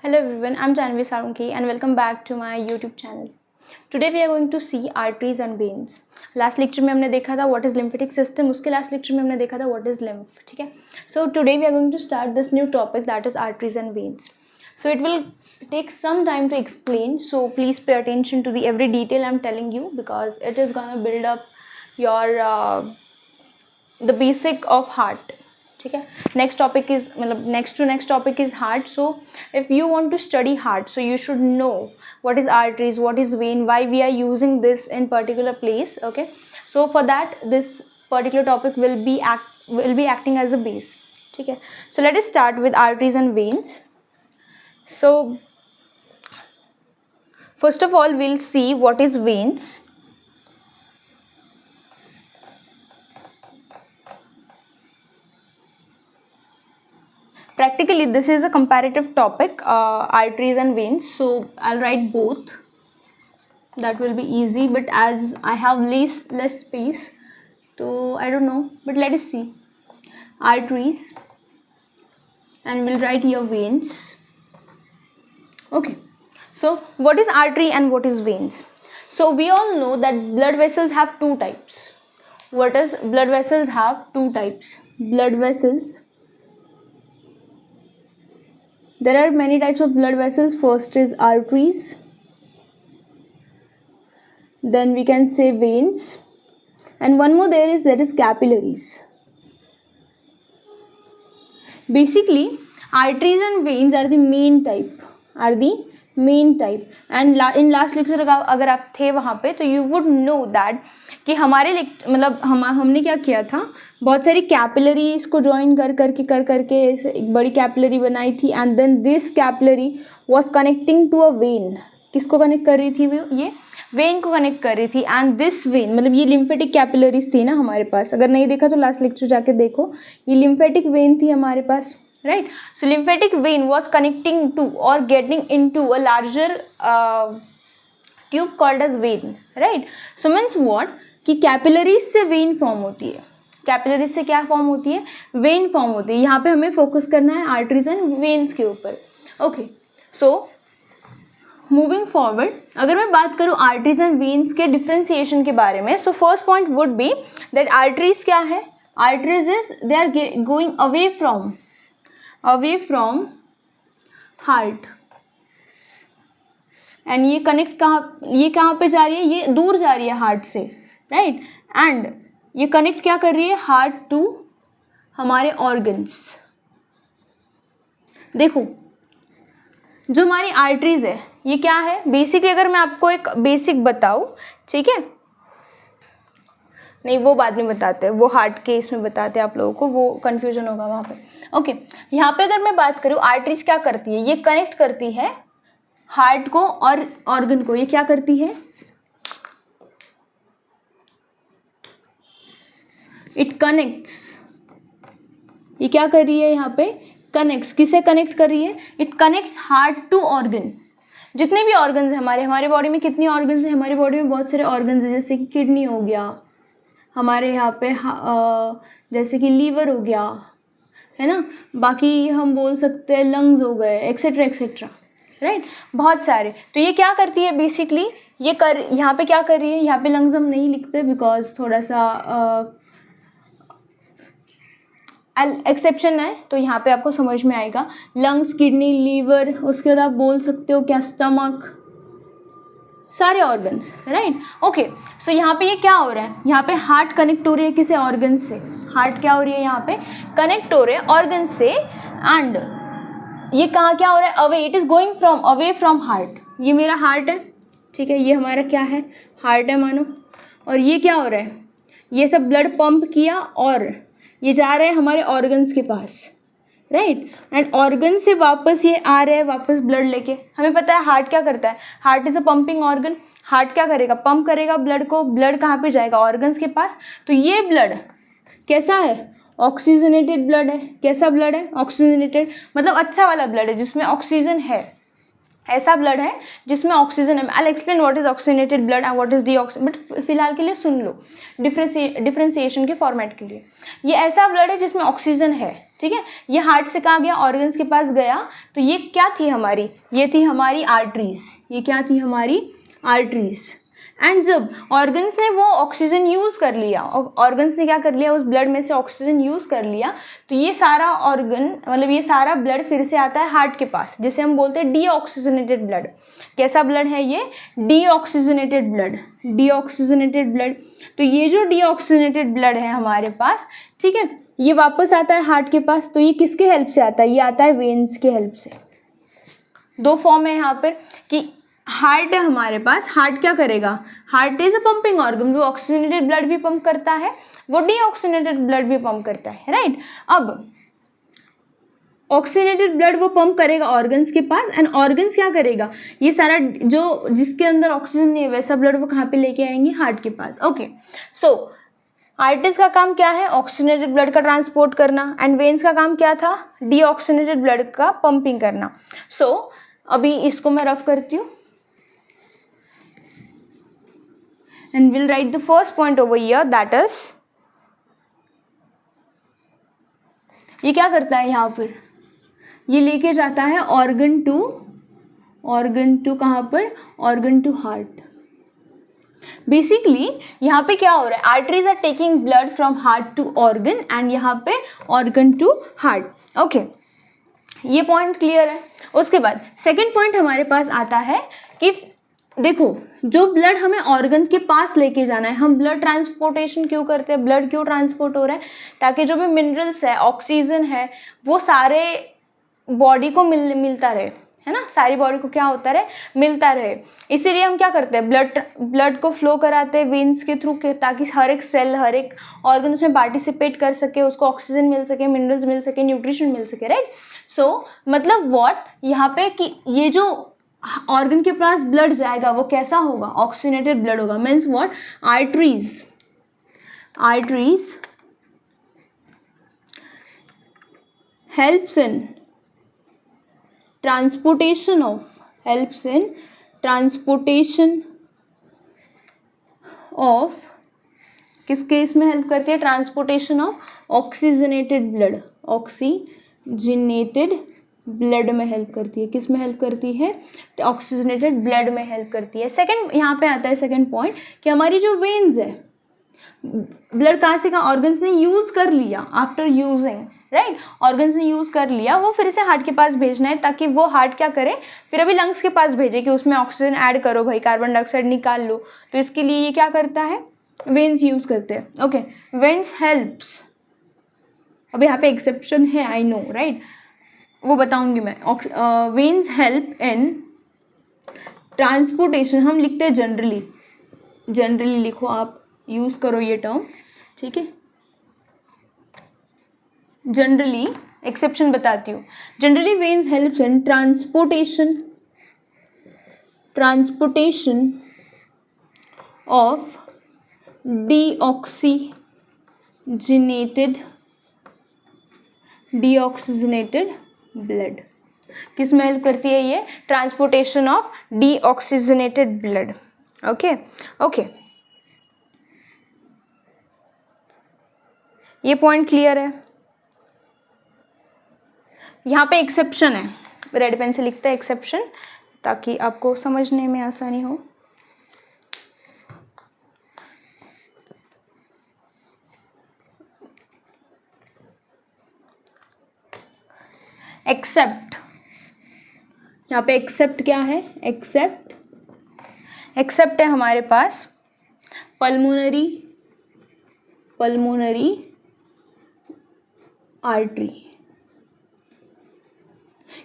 Hello everyone, I'm Janvi Sarunki and welcome back to my YouTube channel. Today we are going to see arteries and veins. Last lecture में हमने देखा था what is lymphatic system, उसके last lecture में हमने देखा था what is lymph, ठीक है. So today we are going to start this new topic, that is arteries and veins. So it will take some time to explain, so please pay attention to the every detail I'm telling you, because it is gonna build up your the basic of heart. ठीक है. Next topic is मतलब next topic is heart. So if you want to study heart, so you should know what is arteries, what is vein, why we are using this in particular place. Okay, so for that this particular topic will be acting as a base. ठीक है. So let us start with arteries and veins. So first of all we'll see what is veins. Practically this is a comparative topic, arteries and veins, so I'll write both. That will be easy, but as I have less space, so I don't know, but let us see. Arteries, and we'll write here veins. Okay, so what is artery and what is veins? So we all know that blood vessels have two types. What is blood vessels have two types? Blood vessels, there are many types of blood vessels. First is arteries, then we can say veins, and one more there is, that is capillaries. Basically arteries and veins are the main type, and in last lecture अगर आप थे वहाँ पे, तो you would know that कि हमारे मतलब हमने क्या किया था, बहुत सारी कैपिलरीज को ज्वाइन कर करके एक बड़ी कैपिलरी बनाई थी, and then this capillary was connecting to a vein. किसको कनेक्ट कर रही थी? ये वेन को कनेक्ट कर रही थी. एंड दिस वेन मतलब ये लिम्फेटिक कैपिलरीज थी ना हमारे पास. अगर नहीं देखा तो लास्ट लेक्चर जाके देखो. ये लिम्फेटिक वेन थी हमारे पास, right? So lymphatic vein was connecting to or getting into a larger tube called as vein, right? So means what कि कैपिलरीज से वेन फॉर्म होती है. कैपिलरीज से क्या फॉर्म होती है? वेन फॉर्म होती है. यहाँ पे हमें फोकस करना है आर्टरीज एंड वेन्स के ऊपर. ओके, सो मूविंग फॉरवर्ड, अगर मैं बात करूँ आर्टरीज एंड वेन्स के डिफ्रेंसिएशन के बारे में, so first point would be that arteries क्या है? Arteries is they are going away from heart, and ये कनेक्ट कहाँ पे जा रही है? ये दूर जा रही है हार्ट से, राइट? एंड ये कनेक्ट क्या कर रही है? हार्ट टू हमारे ऑर्गन्स. देखो जो हमारी आर्टरीज है ये क्या है बेसिकली, अगर मैं आपको एक बेसिक बताऊँ, ठीक है? नहीं, वो बाद में बताते हैं, वो हार्ट के इसमें बताते हैं आप लोगों को, वो कन्फ्यूजन होगा वहाँ पे. ओके, यहाँ पे अगर मैं बात करूँ आर्टरीज क्या करती है, ये कनेक्ट करती है हार्ट को और ऑर्गन को. ये क्या करती है? It connects. ये क्या कर रही है यहाँ पे? कनेक्ट्स. किसे कनेक्ट कर रही है? It connects heart to organ. जितने भी ऑर्गन्स हैं हमारे बॉडी में, कितनी ऑर्गन्स हैं हमारी बॉडी में? बहुत सारे ऑर्गन्स हैं, जैसे कि किडनी हो गया हमारे यहाँ पे, जैसे कि लीवर हो गया, है ना? बाकी हम बोल सकते हैं लंग्स हो गए, एक्सेट्रा एक्सेट्रा, राइट? बहुत सारे. तो ये क्या करती है बेसिकली? यहाँ पे क्या कर रही है? यहाँ पे लंग्स हम नहीं लिखते बिकॉज थोड़ा सा एक्सेप्शन है, तो यहाँ पे आपको समझ में आएगा. लंग्स, किडनी, लीवर, उसके बाद आप बोल सकते हो क्या? स्टमक, सारे ऑर्गन्स, राइट? ओके, सो यहाँ पे ये क्या हो रहा है? यहाँ पे हार्ट कनेक्ट हो रही है किसे? ऑर्गन से. हार्ट क्या हो रही है? यहाँ पे कनेक्ट हो रहे हैं ऑर्गन से. एंड ये कहाँ क्या हो रहा है? Away. It is going from away from heart. ये मेरा हार्ट है, ठीक है? ये हमारा क्या है? हार्ट है मानो. और ये क्या हो रहा है? ये सब ब्लड पंप किया और ये जा रहा है हमारे ऑर्गन्स के पास, राइट? एंड ऑर्गन से वापस ये आ रहे हैं वापस ब्लड लेके. हमें पता है हार्ट क्या करता है? Heart is a pumping organ. Heart क्या करेगा? पंप करेगा ब्लड को. ब्लड कहाँ पे जाएगा? ऑर्गन्स के पास. तो ये ब्लड कैसा है? ऑक्सीजनेटेड ब्लड है. कैसा ब्लड है? ऑक्सीजनेटेड, मतलब अच्छा वाला ब्लड है जिसमें ऑक्सीजन है, ऐसा ब्लड है जिसमें ऑक्सीजन है। I explain what is oxygenated blood and what is deoxy, but फिलहाल के लिए सुन लो डिफ्रेंसिएशन के फॉर्मेट के लिए। ये ऐसा ब्लड है जिसमें ऑक्सीजन है, ठीक है। ये हार्ट से कहाँ गया, ऑर्गन्स के पास गया, तो ये क्या थी हमारी, ये थी हमारी आर्टरीज। ये क्या थी हमारी आर्टरीज। एंड जब ऑर्गन्स ने वो ऑक्सीजन यूज़ कर लिया, ऑर्गन्स ने क्या कर लिया, उस ब्लड में से ऑक्सीजन यूज़ कर लिया, तो ये सारा ऑर्गन मतलब ये सारा ब्लड फिर से आता है हार्ट के पास, जिसे हम बोलते हैं डीऑक्सीजनेटेड ब्लड। कैसा ब्लड है ये, डीऑक्सीजनेटेड ब्लड, डीऑक्सीजनेटेड ब्लड। तो ये जो डीऑक्सीजनेटेड ब्लड है हमारे पास, ठीक है, ये वापस आता है हार्ट के पास। तो ये किसके हेल्प से आता है, ये आता है वेन्स के हेल्प से। दो फॉर्म है यहाँ पर कि हार्ट है हमारे पास, हार्ट क्या करेगा, heart is a pumping organ, वो ऑक्सीजनेटेड ब्लड भी पंप करता है, वो डीऑक्सीजनेटेड ब्लड भी पंप करता है, राइट। अब ऑक्सीजनेटेड ब्लड वो पंप करेगा ऑर्गन्स के पास, एंड ऑर्गन्स क्या करेगा, ये सारा जो जिसके अंदर ऑक्सीजन नहीं है वैसा ब्लड वो कहाँ पे लेके आएंगे, हार्ट के पास। ओके, सो आर्टरीज का काम क्या है, ऑक्सीजनेटेड ब्लड का ट्रांसपोर्ट करना, एंड वेन्स का काम क्या था, डीऑक्सीजनेटेड ब्लड का पंपिंग करना। सो अभी इसको मैं रफ करती हूँ, and we'll write the first point over here, that is, ये क्या करता है यहाँ पर, ये लेके जाता है ऑर्गन टू कहाँ पर, ऑर्गन टू हार्ट। बेसिकली यहाँ पे क्या हो रहा है, arteries are taking blood from heart to organ and यहाँ पे ऑर्गन टू हार्ट। ओके, ये पॉइंट क्लियर है। उसके बाद सेकेंड पॉइंट हमारे पास आता है कि देखो जो ब्लड हमें ऑर्गन के पास लेके जाना है, हम ब्लड ट्रांसपोर्टेशन क्यों करते हैं, ब्लड क्यों ट्रांसपोर्ट हो रहा है, ताकि जो भी मिनरल्स है, ऑक्सीजन है, वो सारे बॉडी को मिलता रहे, है ना, सारी बॉडी को क्या होता रहे, मिलता रहे। इसीलिए हम क्या करते हैं, ब्लड को फ्लो कराते हैं वेन्स के थ्रू, ताकि हर एक सेल, हर एक ऑर्गन उसमें पार्टिसिपेट कर सके, उसको ऑक्सीजन मिल सके, मिनरल्स मिल सके, न्यूट्रिशन मिल सके, राइट। सो मतलब व्हाट यहाँ पे कि ये जो ऑर्गन के पास ब्लड जाएगा वो कैसा होगा, ऑक्सीजनेटेड ब्लड होगा। Means what, arteries helps in transportation of किस केस में हेल्प करती है, ट्रांसपोर्टेशन ऑफ ऑक्सीजनेटेड ब्लड में हेल्प करती है। किस में हेल्प करती है, ऑक्सीजनेटेड ब्लड में हेल्प करती है। सेकंड यहाँ पे आता है सेकंड पॉइंट कि हमारी जो वेन्स है, ब्लड कहाँ से कहाँ, ऑर्गन्स ने यूज कर लिया, आफ्टर यूजिंग, राइट, ऑर्गन्स ने यूज कर लिया, वो फिर से हार्ट के पास भेजना है, ताकि वो हार्ट क्या करे, फिर अभी लंग्स के पास भेजे कि उसमें ऑक्सीजन ऐड करो भाई, कार्बन डाइऑक्साइड निकाल लो। तो इसके लिए ये क्या करता है, वेन्स यूज करते हैं। ओके, वेन्स हेल्प्स, अब यहाँ पे एक्सेप्शन है, आई नो, राइट, वो बताऊंगी मैं। वेन्स हेल्प इन ट्रांसपोर्टेशन, हम लिखते हैं जनरली लिखो आप, यूज करो ये टर्म, ठीक है। जनरली, एक्सेप्शन बताती हूँ, generally veins helps in transportation of deoxygenated blood. किस में हेल्प करती है ये, transportation of deoxygenated blood. Okay, ये पॉइंट क्लियर है। यहाँ पे एक्सेप्शन है, रेड पेन से लिखते हैं एक्सेप्शन, ताकि आपको समझने में आसानी हो। एक्सेप्ट, यहाँ पे एक्सेप्ट क्या है, एक्सेप्ट है हमारे पास पल्मोनरी आर्टरी।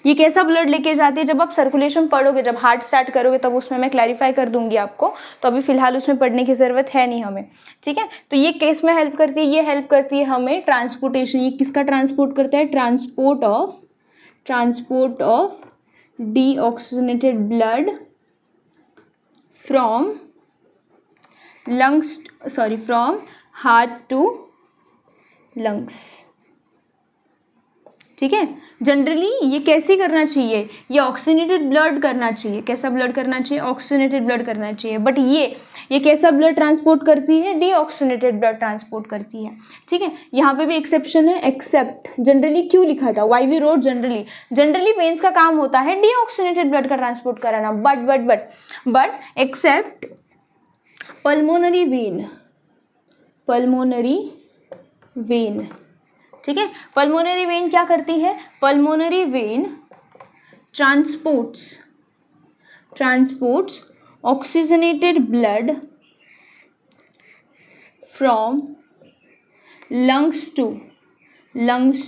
ये कैसा ब्लड लेके जाती है, जब आप सर्कुलेशन पढ़ोगे, जब हार्ट स्टार्ट करोगे तब उसमें मैं क्लैरिफाई कर दूंगी आपको, तो अभी फिलहाल उसमें पढ़ने की ज़रूरत है नहीं हमें, ठीक है। तो ये केस में हेल्प करती है, ये हेल्प करती है हमें ट्रांसपोर्टेशन, ये किसका ट्रांसपोर्ट करता है, transport of deoxygenated blood from heart to lungs. ठीक है। जनरली ये कैसे करना चाहिए, ये ऑक्सीजनेटेड ब्लड करना चाहिए, कैसा ब्लड करना चाहिए, ऑक्सीजनेटेड ब्लड करना चाहिए, बट ये कैसा ब्लड ट्रांसपोर्ट करती है, डीऑक्सीजनेटेड ब्लड ट्रांसपोर्ट करती है, ठीक है। यहाँ पे भी एक्सेप्शन है, एक्सेप्ट जनरली क्यों लिखा था, why we wrote generally veins का काम होता है डीऑक्सीजनेटेड ब्लड का ट्रांसपोर्ट कराना, बट एक्सेप्ट पल्मोनरी वेन, ठीक है। पल्मोनरी वेन क्या करती है, pulmonary vein transports oxygenated blood from lungs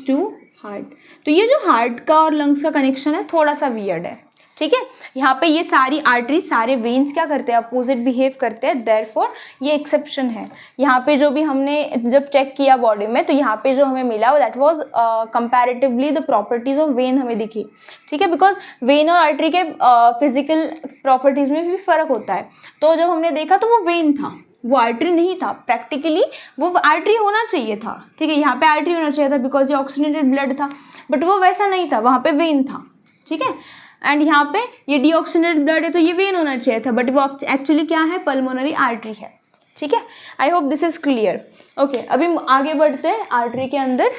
to heart. तो ये जो हार्ट का और लंग्स का कनेक्शन है थोड़ा सा वियर्ड है, ठीक है। यहाँ पे ये सारी आर्टरीज, सारे वेन्स क्या करते हैं, अपोजिट बिहेव करते हैं, देयरफॉर ये एक्सेप्शन है। यहाँ पे जो भी हमने जब चेक किया बॉडी में, तो यहाँ पे जो हमें मिला that was comparatively the properties of when हमें दिखी, ठीक है। बिकॉज वेन और आर्टरी के फिजिकल प्रॉपर्टीज में भी फर्क होता है। तो जब हमने देखा तो वो वेन था, वो आर्टरी नहीं था, प्रैक्टिकली वो आर्टरी होना चाहिए था, ठीक है। यहाँ पे आर्टरी होना चाहिए था बिकॉज ये ऑक्सीजनेटेड ब्लड था, बट वो वैसा नहीं था, वहाँ पे वेन था, ठीक है। एंड यहाँ पे ये डीऑक्सीजनेटेड ब्लड है तो ये वेन होना चाहिए था, बट वो एक्चुअली क्या है, पल्मोनरी आर्टरी है, ठीक है। I hope this is clear. Okay, अभी आगे बढ़ते हैं आर्टरी के अंदर।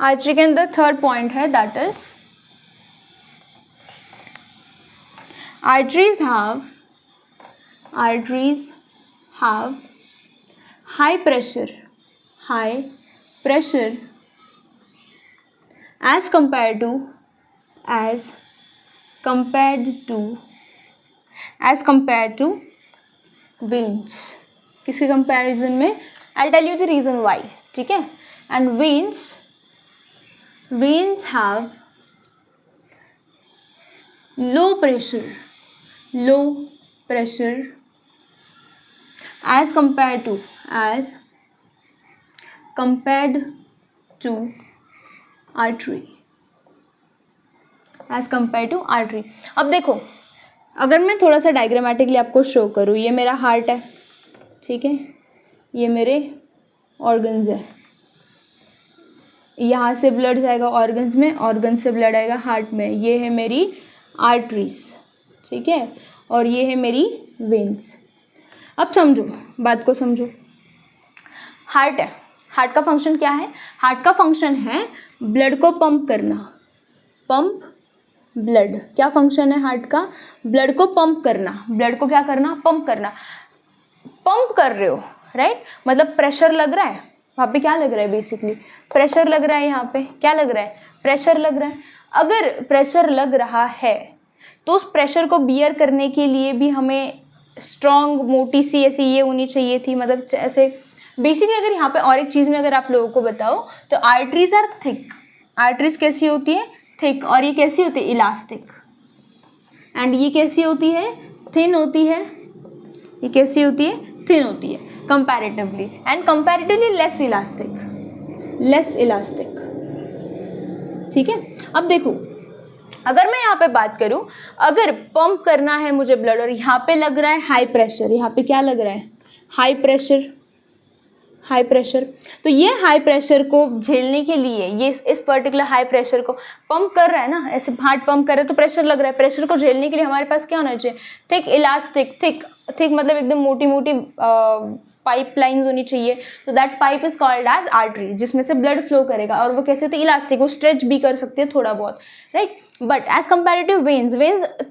आर्टरी के अंदर थर्ड पॉइंट है, that is arteries have high pressure as compared to veins। किसके कंपैरिजन में, I'll tell you the reason why, ठीक है। and veins have low pressure as compared to artery। अब देखो, अगर मैं थोड़ा सा डायग्रामेटिकली आपको शो करूँ, ये मेरा हार्ट है, ठीक है, ये मेरे ऑर्गन्स है, यहाँ से ब्लड जाएगा ऑर्गन्स में, ऑर्गन से ब्लड आएगा हार्ट में, ये है मेरी आर्टरीज, ठीक है, और ये है मेरी वेन्स। अब समझो, बात को समझो। हार्ट है, हार्ट का फंक्शन क्या है, हार्ट का फंक्शन है ब्लड को पंप करना, ब्लड, क्या फंक्शन है हार्ट का, ब्लड को पंप करना, ब्लड को क्या करना, पंप करना। पंप कर रहे हो, राइट, मतलब प्रेशर लग रहा है, वहाँ पे क्या लग रहा है, बेसिकली प्रेशर लग रहा है, यहाँ पे क्या लग रहा है, प्रेशर लग रहा है। अगर प्रेशर लग रहा है तो उस प्रेशर को बियर करने के लिए भी हमें स्ट्रॉन्ग मोटी सी ऐसी ये होनी चाहिए थी, मतलब ऐसे बेसिकली। अगर यहाँ पे और एक चीज़ में अगर आप लोगों को बताओ तो आर्टरीज आर थिक, आर्टरीज कैसी होती है, थिक, और ये कैसी होती है, इलास्टिक, एंड ये कैसी होती है, थिन होती है, ये कैसी होती है, थिन होती है comparatively, and comparatively less elastic, ठीक है। अब देखो, अगर मैं यहाँ पे बात करूँ, अगर पंप करना है मुझे ब्लड और यहाँ पे लग रहा है हाई प्रेशर, यहाँ पे क्या लग रहा है, हाई प्रेशर, तो ये हाई प्रेशर को झेलने के लिए, ये इस पर्टिकुलर हाई प्रेशर को पंप कर रहा है ना, ऐसे हार्ट पंप कर रहा है तो प्रेशर लग रहा है, प्रेशर को झेलने के लिए हमारे पास क्या होना चाहिए, थिक इलास्टिक, थिक मतलब एकदम मोटी पाइप लाइन्स होनी चाहिए। तो that pipe is called as artery, जिसमें से ब्लड फ्लो करेगा, और वो कैसे होती है, इलास्टिक, वो स्ट्रेच भी कर सकती है थोड़ा बहुत, right. But as comparative veins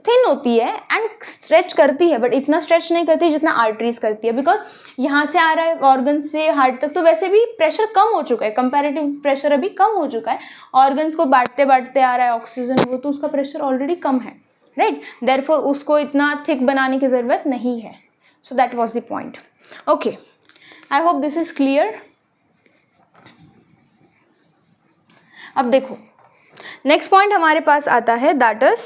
thin होती है एंड स्ट्रेच करती है, बट इतना स्ट्रेच नहीं करती जितना आर्टरीज करती है, बिकॉज यहाँ से आ रहा है ऑर्गन से हार्ट तक, तो वैसे भी प्रेशर कम हो चुका है, कंपैरेटिव प्रेशर अभी कम हो चुका है, ऑर्गन्स को बांटते आ रहा है ऑक्सीजन, वो तो उसका प्रेशर ऑलरेडी कम है, राइट। देयरफॉर उसको इतना थिक बनाने की ज़रूरत नहीं है। So that was the point. Okay, I hope this is clear. अब देखो, नेक्स्ट पॉइंट हमारे पास आता है, दैट इज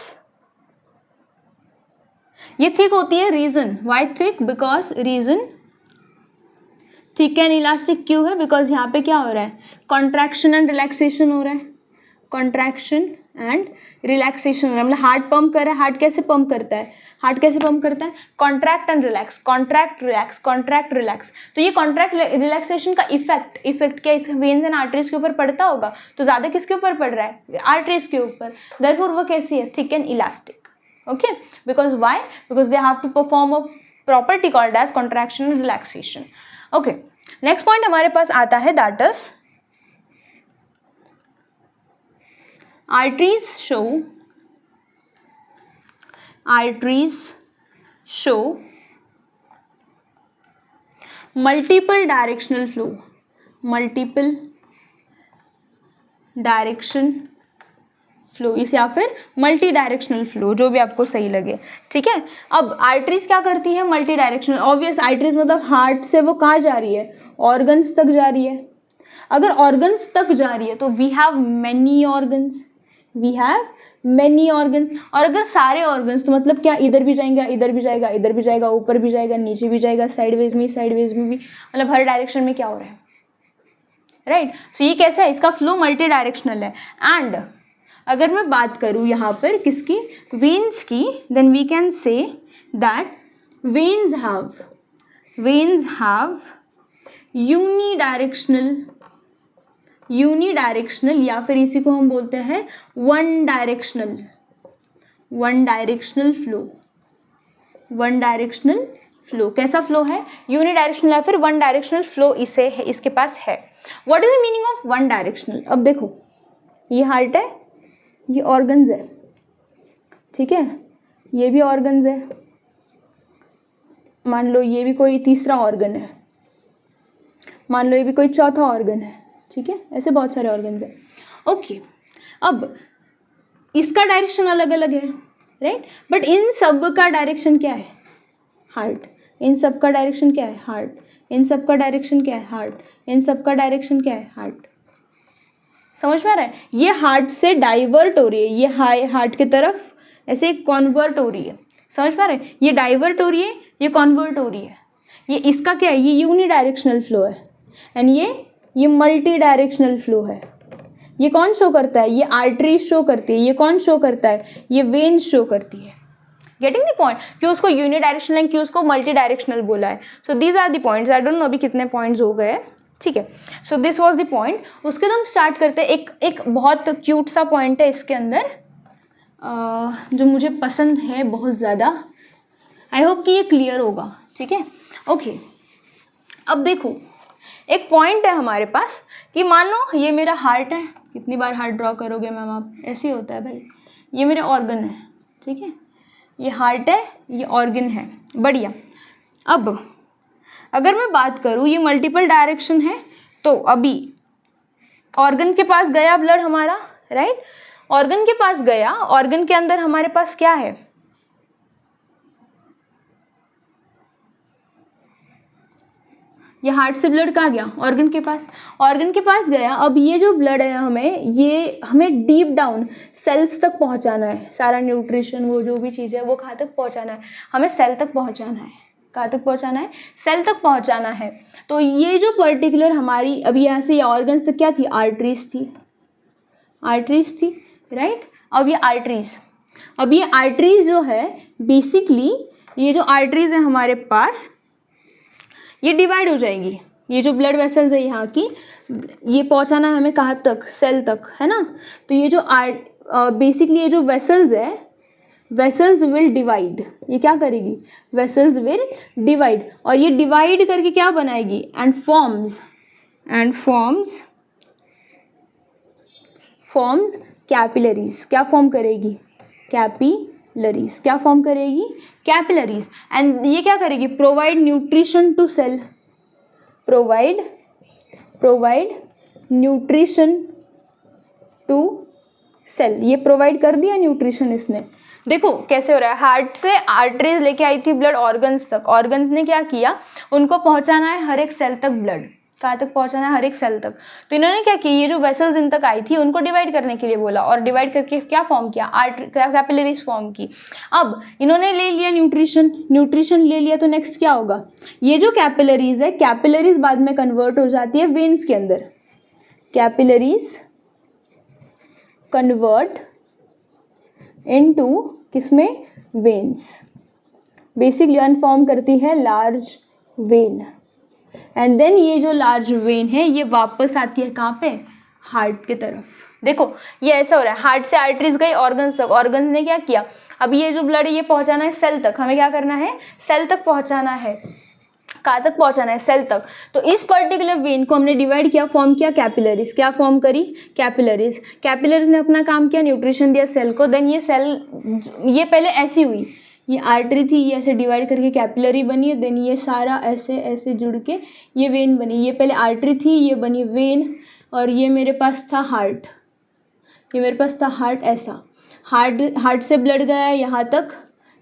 ये थिक होती है, reason, why thick, because reason thick and elastic क्यों है? बिकॉज यहाँ पे क्या हो रहा है, कॉन्ट्रैक्शन एंड रिलैक्सेशन हो रहा है, कॉन्ट्रैक्शन एंड रिलैक्सेशन हो रहा है, मतलब हार्ट पंप कर रहा है। हार्ट कैसे पंप करता है, हार्ट कैसे पंप करता है, contract and relax, contract relax, contract relax. तो ये कॉन्ट्रैक्ट रिलैक्सेशन का इफेक्ट क्या इस वेन्स एंड आर्टरीज के ऊपर पड़ता होगा? तो ज़्यादा किसके ऊपर पड़ रहा है, आर्टरीज के ऊपर। देयरफॉर वो कैसी है, thick and elastic. Okay, because why, because they have to perform a property called as contraction and relaxation. Okay, next point हमारे पास आता है, that is arteries show multiple directional flow, multiple direction flow, इस या फिर multi directional flow, जो भी आपको सही लगे। ठीक है, अब आर्टरीज क्या करती है, मल्टी डायरेक्शनल। ऑब्वियस, आर्टरीज मतलब हार्ट से वो कहाँ जा रही है, ऑर्गन्स तक जा रही है। अगर ऑर्गन्स तक जा रही है तो we have many organs, we have many organs. और अगर सारे ऑर्गन्स, तो मतलब क्या, इधर भी जाएंगे, इधर भी जाएगा, इधर भी जाएगा, ऊपर भी जाएगा, नीचे भी जाएगा, साइडवेज में भी, मतलब हर डायरेक्शन में क्या हो रहा है, राइट। सो ये कैसा है, इसका फ्लो मल्टी डायरेक्शनल है। एंड अगर मैं बात करूँ यहाँ पर किसकी, वेन्स की, then we can say that veins have unidirectional या फिर इसी को हम बोलते हैं वन डायरेक्शनल फ्लो। कैसा फ्लो है, यूनिडायरेक्शनल या फिर वन डायरेक्शनल फ्लो इसे है, इसके पास है। What is the meaning of one directional? अब देखो, ये हार्ट है, ये ऑर्गन्स है, ठीक है, ये भी ऑर्गन्स है, मान लो ये भी कोई तीसरा ऑर्गन है, मान लो ये भी कोई चौथा ऑर्गन है, ठीक है, ऐसे बहुत सारे ऑर्गन्स हैं। ओके, अब इसका डायरेक्शन अलग अलग है, राइट, बट इन सब का डायरेक्शन क्या है, हार्ट। इन सब का डायरेक्शन क्या है, हार्ट। इन सब का डायरेक्शन क्या है, हार्ट। इन सब का डायरेक्शन क्या है, हार्ट। समझ में आ रहा है, ये हार्ट से डाइवर्ट हो रही है, ये हार्ट की तरफ ऐसे कॉन्वर्ट हो रही है। समझ में आ रहा है, ये डाइवर्ट हो रही है, ये कॉन्वर्ट हो रही है। ये इसका क्या है, ये यूनिडायरेक्शनल फ्लो है, एंड ये मल्टी डायरेक्शनल फ्लो है। ये कौन शो करता है, ये आर्टरी शो करती है। ये कौन शो करता है, ये वेन शो करती है। गेटिंग द पॉइंट, क्यों उसको यूनिडायरेक्शनल एंड क्यों उसको मल्टी डायरेक्शनल बोला है। So these are the points. I don't know अभी कितने पॉइंट्स हो गए, ठीक है। So this was the point. उसके बाद हम स्टार्ट करते हैं, एक बहुत क्यूट सा पॉइंट है इसके अंदर जो मुझे पसंद है बहुत ज़्यादा। आई होप कि ये क्लियर होगा, ठीक है। ओके, अब देखो, एक पॉइंट है हमारे पास कि मान लो ये मेरा हार्ट है। कितनी बार हार्ट ड्रॉ करोगे मैम आप, ऐसे ही होता है भाई। ये मेरे ऑर्गन है, ठीक है, ये हार्ट है, ये ऑर्गन है, बढ़िया। अब अगर मैं बात करूँ, ये मल्टीपल डायरेक्शन है, तो अभी ऑर्गन के पास गया ब्लड हमारा, राइट, ऑर्गन के पास गया, ऑर्गन के अंदर हमारे पास क्या है, ये हार्ट से ब्लड कहाँ गया, ऑर्गन के पास। ऑर्गन के पास गया, अब ये जो ब्लड है ये हमें डीप डाउन सेल्स तक पहुंचाना है। सारा न्यूट्रिशन, वो जो भी चीज़ है, वो कहाँ तक पहुंचाना है, हमें सेल तक पहुंचाना है। कहाँ तक पहुंचाना है, सेल तक पहुंचाना है। तो ये जो पर्टिकुलर हमारी अभी यहाँ से ये ऑर्गन्स तक क्या थी, आर्टरीज थी, राइट। अब ये आर्टरीज जो है, बेसिकली ये जो आर्टरीज है हमारे पास, ये डिवाइड हो जाएगी। ये जो ब्लड वेसल्स है यहाँ की, ये पहुँचाना है हमें कहाँ तक, सेल तक, है ना। तो ये जो बेसिकली ये जो वेसल्स है, वेसल्स विल डिवाइड। ये क्या करेगी, वेसल्स विल डिवाइड, और ये डिवाइड करके क्या बनाएगी, एंड फॉर्म्स कैपिलरीज। क्या फॉर्म करेगी, कैपिलरीज। क्या फॉर्म करेगी, कैपिलरीज। एंड ये क्या करेगी, provide nutrition to cell, provide nutrition to cell. ये प्रोवाइड कर दिया न्यूट्रिशन इसने। देखो कैसे हो रहा है, हार्ट से आर्टरीज लेके आई थी ब्लड ऑर्गन्स तक, ऑर्गन्स ने क्या किया, उनको पहुंचाना है हर एक सेल तक ब्लड, कहाँ तक पहुँचाना है, हर एक सेल तक। तो इन्होंने क्या किया, ये जो वेसल्स इन तक आई थी उनको डिवाइड करने के लिए बोला, और डिवाइड करके क्या फॉर्म किया, कैपिलरीज फॉर्म की। अब इन्होंने ले लिया न्यूट्रिशन ले लिया, तो नेक्स्ट क्या होगा, ये जो कैपिलरीज है, कैपिलरीज बाद में कन्वर्ट हो जाती है वेन्स के अंदर। कैपिलरीज कन्वर्ट इनटू किसमें, वेन्स। बेसिकली अनफॉर्म करती है लार्ज वेन, एंड देन ये जो लार्ज वेन है ये वापस आती है कहाँ पे, हार्ट की तरफ। देखो ये ऐसा हो रहा है, हार्ट से आर्टरीज गई ऑर्गन्स तक, ऑर्गन्स ने क्या किया, अब ये जो ब्लड है ये पहुंचाना है सेल तक, हमें क्या करना है, सेल तक पहुंचाना है। कहाँ तक पहुंचाना है, सेल तक। तो इस पर्टिकुलर वेन को हमने डिवाइड किया, फॉर्म किया कैपिलरीज। क्या फॉर्म करी, कैपिलरीज। कैपिलरीज ने अपना काम किया, न्यूट्रिशन दिया सेल को। देन ये सेल, ये पहले ऐसी हुई, ये आर्टरी थी, ये ऐसे डिवाइड करके कैपिलरी बनी है। देन ये सारा ऐसे ऐसे जुड़ के ये वेन बनी। ये पहले आर्टरी थी, ये बनी वेन, और ये मेरे पास था हार्ट, ये मेरे पास था हार्ट। ऐसा हार्ट से ब्लड गया यहाँ तक,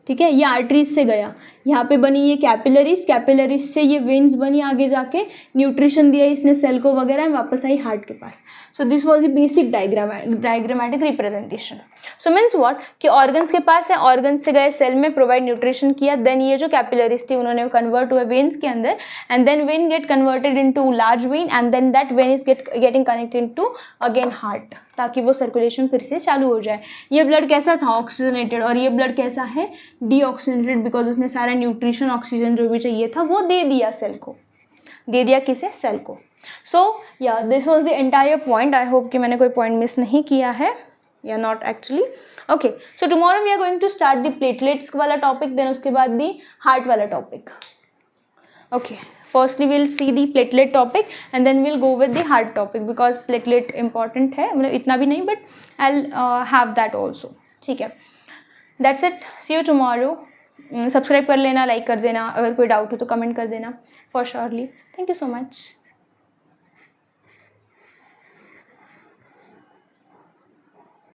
ठीक है, ये आर्टरीज से गया, यहाँ पे बनी ये कैपिलरीज से ये वेन्स बनी, आगे जाके न्यूट्रिशन दिया इसने सेल को वगैरह, वापस आई हार्ट के पास। So this was the basic diagrammatic representation. So means what, कि ऑर्गन्स के पास है, ऑर्गन से गए सेल में, प्रोवाइड न्यूट्रिशन किया। देन ये जो कैपिलरीज थी उन्होंने कन्वर्ट हुए वेन्स के अंदर, and then vein get converted into large vein, and then that vein is getting connected to again heart, ताकि वो सर्कुलेशन फिर से चालू हो जाए। ये ब्लड कैसा था, ऑक्सीजनेटेड, और ये ब्लड कैसा है, डीऑक्सीजनेटेड, बिकॉज उसने सारा न्यूट्रिशन, ऑक्सीजन जो भी चाहिए था वो दे दिया सेल को, दे दिया किसे, सेल को। सो या this was the entire point. I hope कि मैंने कोई पॉइंट मिस नहीं किया है, या not actually. Okay, so tomorrow we are going to start the platelets वाला टॉपिक, देन उसके बाद दी हार्ट वाला topic. Okay, firstly we'll see the platelet topic and then we'll go with the heart topic because platelet important है, मतलब इतना भी नहीं, but I'll have that also, ठीक है। That's it, see you tomorrow। Subscribe कर लेना, लाइक कर देना, अगर कोई डाउट हो तो कमेंट कर देना for surely. Thank you so much.